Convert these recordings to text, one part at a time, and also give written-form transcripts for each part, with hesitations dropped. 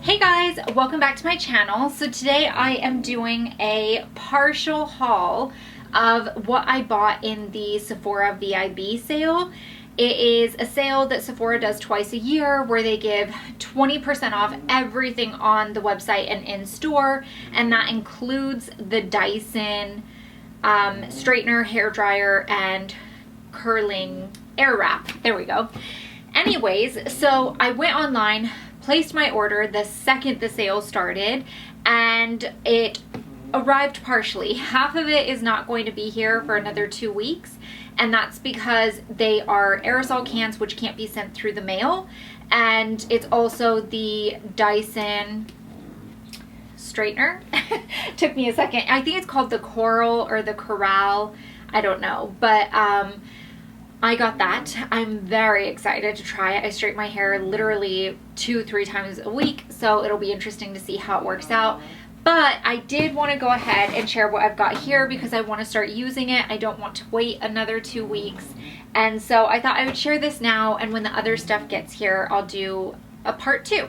Hey guys, welcome back to my channel. So today I am doing a partial haul of what I bought in the Sephora VIB sale. It is a sale that Sephora does twice a year where they give 20% off everything on the website and in store, and that includes the Dyson straightener, hair dryer, and curling air wrap. There we go. Anyways, so I went online, placed my order the second the sale started, and it arrived partially. Half of it is not going to be here for another 2 weeks, and that's because they are aerosol cans which can't be sent through the mail, and it's also the Dyson straightener. Took me a second. I think it's called the Coral or the Corral, I don't know, but I got that. I'm very excited to try it. I straighten my hair literally 2-3 times a week, so it'll be interesting to see how it works out. But I did want to go ahead and share what I've got here because I want to start using it. I don't want to wait another 2 weeks. And so I thought I would share this now, and when the other stuff gets here, I'll do a part 2.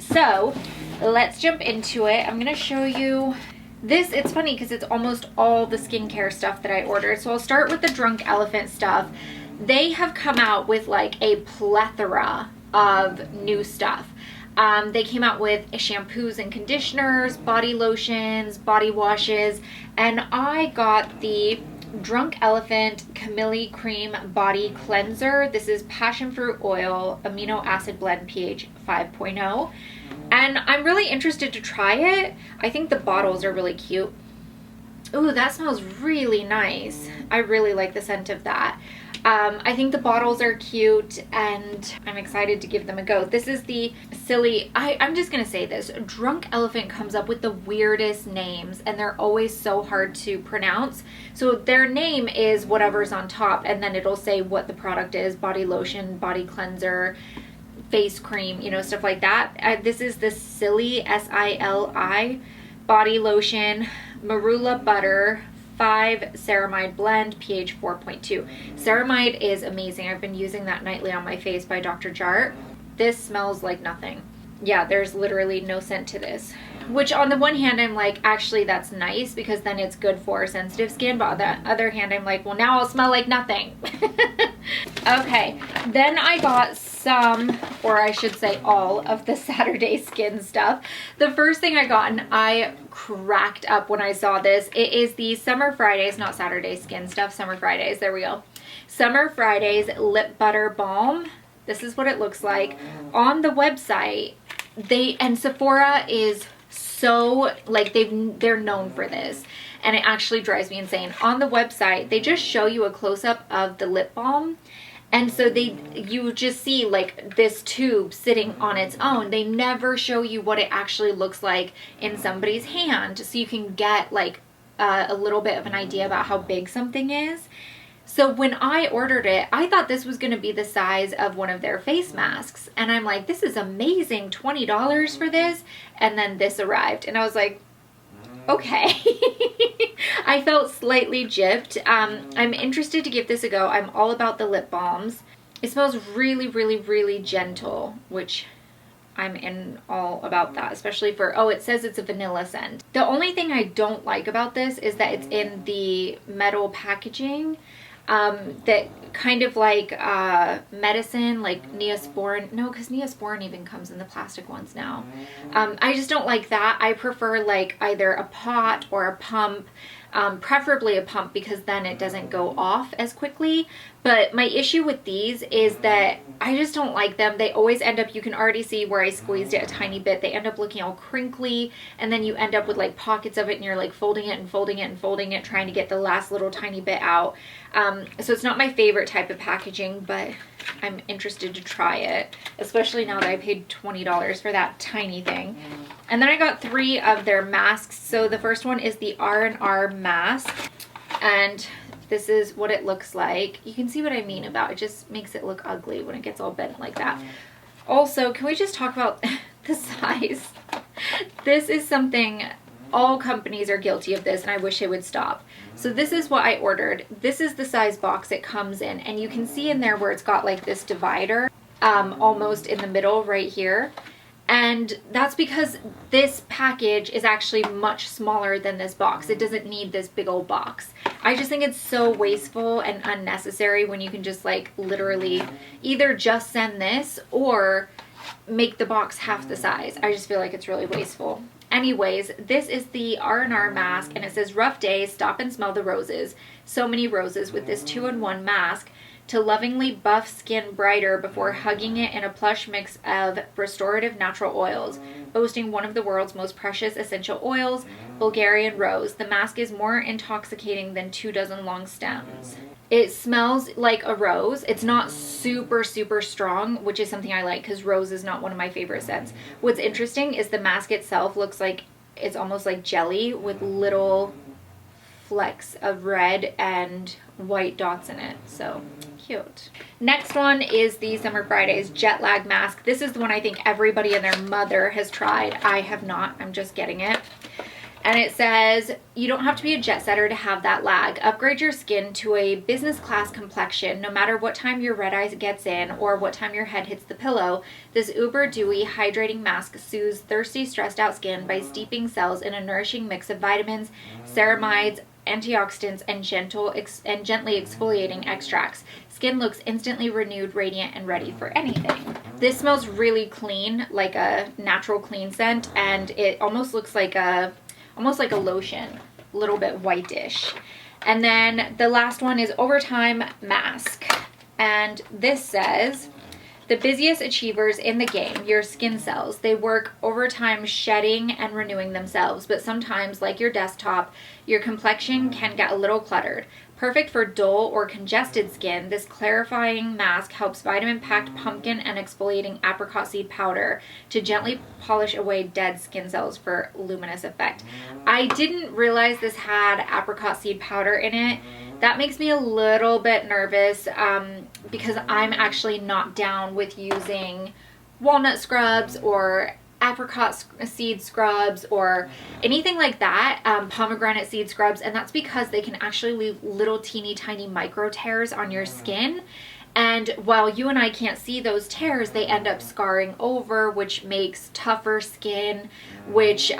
So let's jump into it. I'm going to show you this. It's funny because it's almost all the skincare stuff that I ordered. So I'll start with the Drunk Elephant stuff. They have come out with like a plethora of new stuff. They came out with shampoos and conditioners, body lotions, body washes, and I got the Drunk Elephant Camille Cream Body Cleanser. This is passion fruit oil, amino acid blend, pH 5.0, and I'm really interested to try it. I think the bottles are really cute. Ooh, that smells really nice. I really like the scent of that. I think the bottles are cute, and I'm excited to give them a go. This is the silly, I'm just gonna say this, Drunk Elephant comes up with the weirdest names, and they're always so hard to pronounce. So their name is whatever's on top, and then it'll say what the product is: body lotion, body cleanser, face cream, you know, stuff like that. This is the Silly, S-I-L-I, body lotion, marula butter, 5 ceramide blend, pH 4.2. Ceramide is amazing. I've been using that nightly on my face by Dr. Jart. This smells like nothing. Yeah, there's literally no scent to this, which on the one hand I'm like, actually that's nice because then it's good for sensitive skin, but on the other hand I'm like, well, now I'll smell like nothing. Okay, then I got some, or I should say all, of the Saturday Skin stuff. The first thing I got, and I cracked up when I saw this, it is the Summer Fridays, not Saturday Skin stuff, Summer Fridays, there we go. Summer Fridays Lip Butter Balm. This is what it looks like. On the website, and Sephora is so, like, they're known for this, and it actually drives me insane. On the website, they just show you a close-up of the lip balm, and so you just see like this tube sitting on its own. They never show you what it actually looks like in somebody's hand, so you can get like a little bit of an idea about how big something is. So when I ordered it, I thought this was going to be the size of one of their face masks, and I'm like, this is amazing, $20 for this. And then this arrived, and I was like, okay. I felt slightly gypped. I'm interested to give this a go. I'm all about the lip balms. It smells really, really, really gentle, which I'm in all about that, especially for, oh, it says it's a vanilla scent. The only thing I don't like about this is that it's in the metal packaging, that kind of like medicine, like Neosporin. No, because Neosporin even comes in the plastic ones now. I just don't like that. I prefer like either a pot or a pump, preferably a pump because then it doesn't go off as quickly. But my issue with these is that I just don't like them. They always end up, you can already see where I squeezed it a tiny bit, they end up looking all crinkly, and then you end up with like pockets of it, and you're like folding it and folding it and folding it, trying to get the last little tiny bit out. So it's not my favorite type of packaging, but I'm interested to try it, especially now that I paid $20 for that tiny thing. And then I got 3 of their masks. So the first one is the R&R mask, and this is what it looks like. You can see what I mean about it. Just makes it look ugly when it gets all bent like that. Also, can we just talk about the size? This is something, all companies are guilty of this, and I wish it would stop. So this is what I ordered. This is the size box it comes in, and you can see in there where it's got like this divider almost in the middle right here. And that's because this package is actually much smaller than this box. It doesn't need this big old box. I just think it's so wasteful and unnecessary when you can just like literally either just send this or make the box half the size. I just feel like it's really wasteful. Anyways, this is the R&R mask, and it says, rough days, stop and smell the roses. So many roses with this 2-in-1 mask to lovingly buff skin brighter before hugging it in a plush mix of restorative natural oils, boasting one of the world's most precious essential oils, Bulgarian rose. The mask is more intoxicating than 2 dozen long stems. It smells like a rose. It's not super, super strong, which is something I like because rose is not one of my favorite scents. What's interesting is the mask itself looks like it's almost like jelly with little flecks of red and white dots in it. So cute. Next one is the Summer Fridays Jet Lag Mask. This is the one I think everybody and their mother has tried. I have not. I'm just getting it. And it says, you don't have to be a jet setter to have that lag. Upgrade your skin to a business class complexion no matter what time your red eye gets in or what time your head hits the pillow. This uber dewy hydrating mask soothes thirsty, stressed out skin by steeping cells in a nourishing mix of vitamins, ceramides, antioxidants, and gently exfoliating extracts. Skin looks instantly renewed, radiant, and ready for anything. This smells really clean, like a natural clean scent, and it almost looks like a lotion, a little bit whitish. And then the last one is Overtime Mask, and this says, the busiest achievers in the game, your skin cells. They work overtime shedding and renewing themselves, but sometimes, like your desktop, your complexion can get a little cluttered. Perfect for dull or congested skin, this clarifying mask helps vitamin-packed pumpkin and exfoliating apricot seed powder to gently polish away dead skin cells for luminous effect. I didn't realize this had apricot seed powder in it. That makes me a little bit nervous because I'm actually not down with using walnut scrubs or apricot seed scrubs or anything like that, pomegranate seed scrubs, and that's because they can actually leave little teeny tiny micro tears on your skin. And while you and I can't see those tears, they end up scarring over, which makes tougher skin, which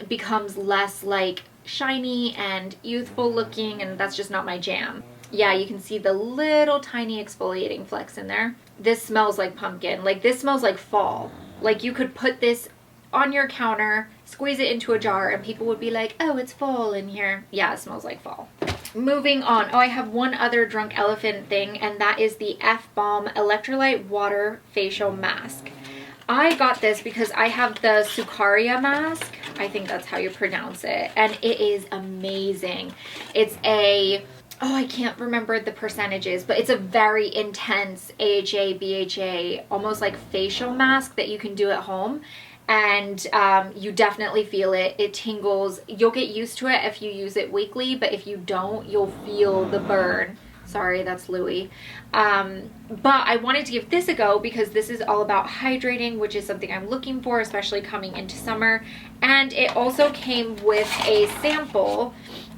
becomes less like shiny and youthful looking, and that's just not my jam. Yeah, you can see the little tiny exfoliating flecks in there. This smells like pumpkin. Like, this smells like fall. Like, you could put this on your counter, squeeze it into a jar, and people would be like, oh, it's fall in here. Yeah, it smells like fall. Moving on. Oh, I have one other drunk elephant thing, and that is the F-Balm Electrolyte Water Facial Mask. I got this because I have the Sukaria mask. I think that's how you pronounce it. And it is amazing. It's a, oh, I can't remember the percentages, but it's a very intense AHA, BHA, almost like facial mask that you can do at home. And you definitely feel it. It tingles. You'll get used to it if you use it weekly, but if you don't, you'll feel the burn. Sorry, that's Louie. But I wanted to give this a go because this is all about hydrating, which is something I'm looking for, especially coming into summer. And it also came with a sample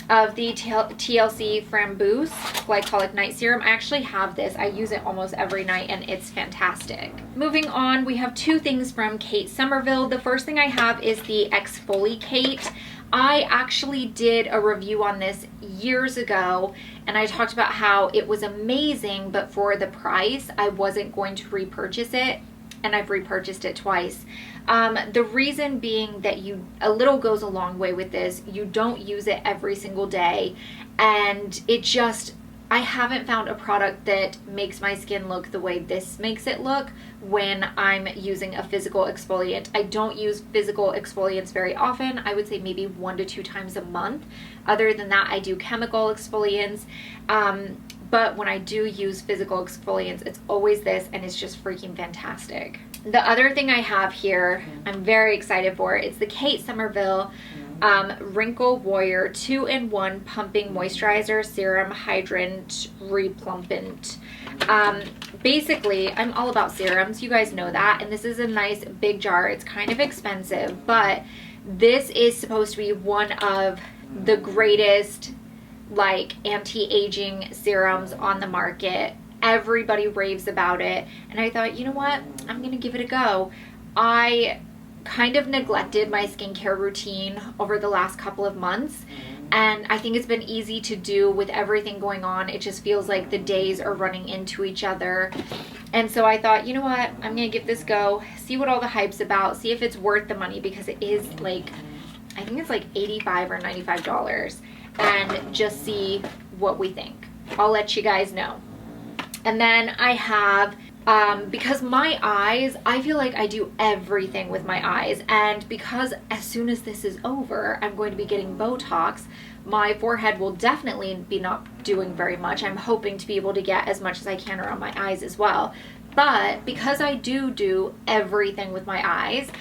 of the TLC Framboos Glycolic Night Serum. I actually have this. I use it almost every night and it's fantastic. Moving on, we have two things from Kate Somerville. The first thing I have is the Exfoliate. I actually did a review on this years ago and I talked about how it was amazing, but for the price, I wasn't going to repurchase it, and I've repurchased it twice. The reason being that a little goes a long way with this. You don't use it every single day, and it just, I haven't found a product that makes my skin look the way this makes it look when I'm using a physical exfoliant. I don't use physical exfoliants very often. I would say maybe 1 to 2 times a month. Other than that, I do chemical exfoliants. But when I do use physical exfoliants, it's always this, and it's just freaking fantastic. The other thing I have here, I'm very excited for, it's the Kate Somerville Wrinkle Warrior 2-in-1 Pumping Moisturizer Serum Hydrant Replumpant. Basically, I'm all about serums. You guys know that. And this is a nice big jar. It's kind of expensive, but this is supposed to be one of the greatest like anti-aging serums on the market. Everybody raves about it, and I thought, you know what, I'm gonna give it a go. I kind of neglected my skincare routine over the last couple of months, and I think it's been easy to do with everything going on. It just feels like the days are running into each other. And so I thought, you know what, I'm gonna give this a go, see what all the hype's about, see if it's worth the money, because it is like, I think it's like $85 or $95, and just see what we think. I'll let you guys know. And then I have, because my eyes, I feel like I do everything with my eyes, and because as soon as this is over, I'm going to be getting Botox, my forehead will definitely be not doing very much. I'm hoping to be able to get as much as I can around my eyes as well. But because I do everything with my eyes,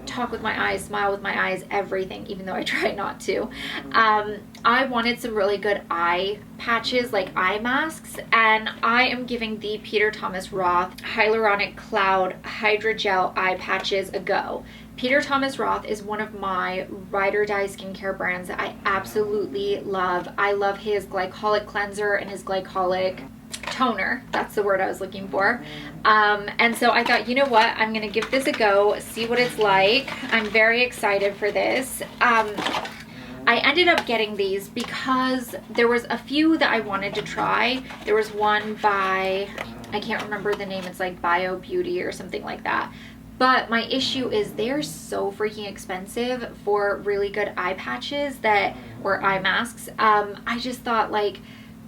talk with my eyes, smile with my eyes, everything, even though I try not to, I wanted some really good eye patches, like eye masks, and I am giving the Peter Thomas Roth Hyaluronic Cloud Hydra-Gel eye patches a go. Peter Thomas Roth is one of my ride or die skincare brands that I absolutely love. I love his glycolic cleanser and his glycolic toner. That's the word I was looking for. And so I thought, you know what, I'm gonna give this a go, see what it's like. I'm very excited for this. I ended up getting these because there was a few that I wanted to try. There was one by, I can't remember the name, it's like Bio Beauty or something like that. But my issue is they're so freaking expensive for really good eye patches that, or eye masks. I just thought, like,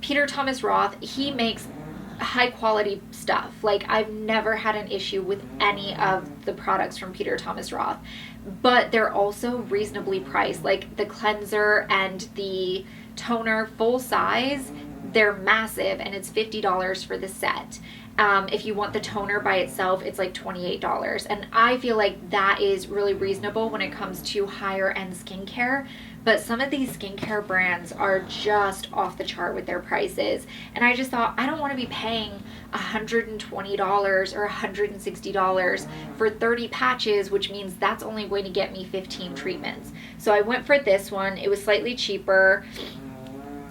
Peter Thomas Roth, he makes high quality stuff. Like, I've never had an issue with any of the products from Peter Thomas Roth, but they're also reasonably priced. Like the cleanser and the toner, full size, they're massive, and it's $50 for the set. If you want the toner by itself, it's like $28. And I feel like that is really reasonable when it comes to higher end skincare. But some of these skincare brands are just off the chart with their prices. And I just thought, I don't want to be paying $120 or $160 for 30 patches, which means that's only going to get me 15 treatments. So I went for this one. It was slightly cheaper.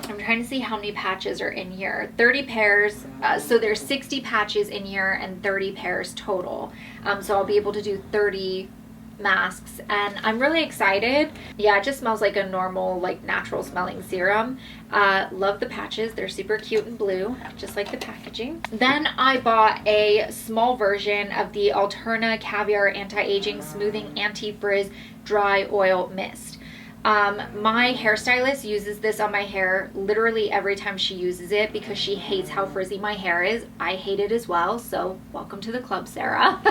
I'm trying to see how many patches are in here. 30 pairs, so there's 60 patches in here and 30 pairs total. So I'll be able to do 30 masks, and I'm really excited. Yeah, it just smells like a normal, like, natural smelling serum. Love the patches. They're super cute and blue, just like the packaging. Then I bought a small version of the Alterna Caviar Anti-Aging Smoothing Anti-Frizz Dry Oil Mist. My hairstylist uses this on my hair literally every time she uses it because she hates how frizzy my hair is. I hate it as well, so welcome to the club, Sarah.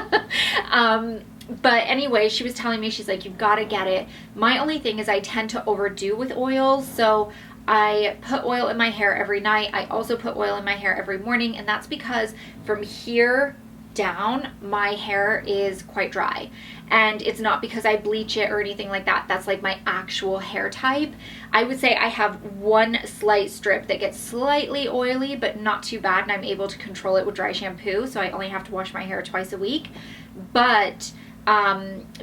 But anyway, she was telling me, she's like, you've got to get it. My only thing is I tend to overdo with oils, so I put oil in my hair every night. I also put oil in my hair every morning, and that's because from here down, my hair is quite dry. And it's not because I bleach it or anything like that. That's like my actual hair type. I would say I have one slight strip that gets slightly oily, but not too bad, and I'm able to control it with dry shampoo, so I only have to wash my hair twice a week. But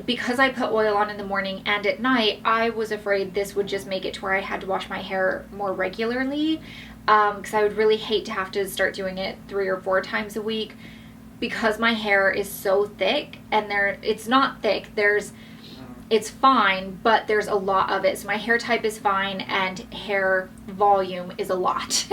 because I put oil on in the morning and at night, I was afraid this would just make it to where I had to wash my hair more regularly, because I would really hate to have to start doing it 3 or 4 times a week, because my hair is so thick. And it's not thick, it's fine, but there's a lot of it. So my hair type is fine and hair volume is a lot.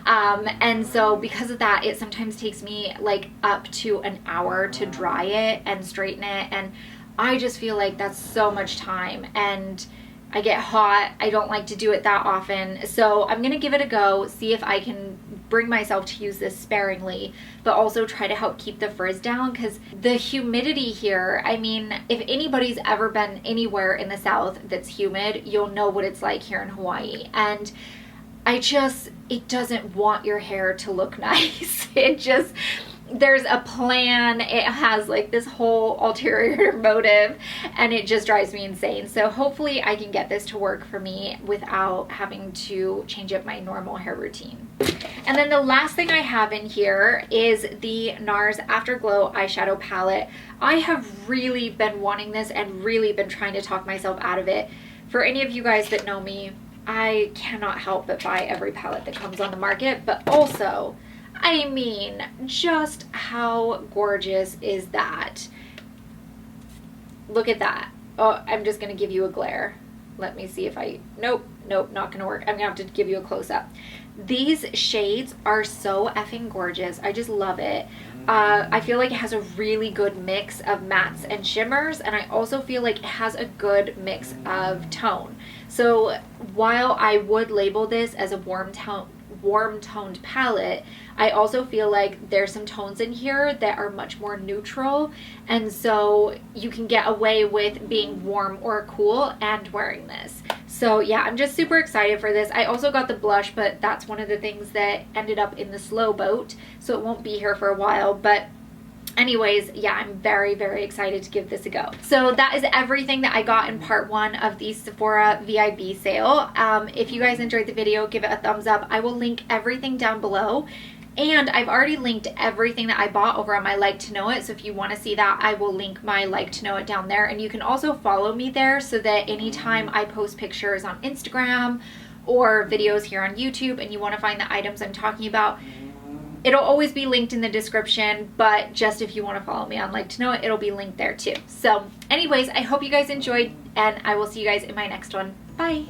And so because of that, it sometimes takes me like up to an hour to dry it and straighten it, and I just feel like that's so much time, and I get hot. I don't like to do it that often. So I'm gonna give it a go, see if I can bring myself to use this sparingly, but also try to help keep the frizz down, because the humidity here, I mean, if anybody's ever been anywhere in the South that's humid, you'll know what it's like here in Hawaii. And it doesn't want your hair to look nice. There's a plan. It has like this whole ulterior motive, and it just drives me insane. So hopefully I can get this to work for me without having to change up my normal hair routine. And then the last thing I have in here is the NARS Afterglow eyeshadow palette. I have really been wanting this and really been trying to talk myself out of it. For any of you guys that know me, I cannot help but buy every palette that comes on the market, but also, I mean, just how gorgeous is that? Look at that. Oh, I'm just going to give you a glare. Let me see if I, nope, not going to work. I'm going to have to give you a close-up. These shades are so effing gorgeous. I just love it. I feel like it has a really good mix of mattes and shimmers, and I also feel like it has a good mix of tone. So while I would label this as a warm-toned palette, I also feel like there's some tones in here that are much more neutral, and so you can get away with being warm or cool and wearing this. So yeah, I'm just super excited for this. I also got the blush, but that's one of the things that ended up in the slow boat, so it won't be here for a while. But anyways, yeah, I'm very, very excited to give this a go. So that is everything that I got in part 1 of the Sephora VIB sale. If you guys enjoyed the video, give it a thumbs up. I will link everything down below. And I've already linked everything that I bought over on my Like to Know It. So if you want to see that, I will link my Like to Know It down there. And you can also follow me there so that anytime I post pictures on Instagram or videos here on YouTube and you want to find the items I'm talking about, it'll always be linked in the description. But just if you want to follow me on Like to Know It, it'll be linked there too. So anyways, I hope you guys enjoyed, and I will see you guys in my next one. Bye.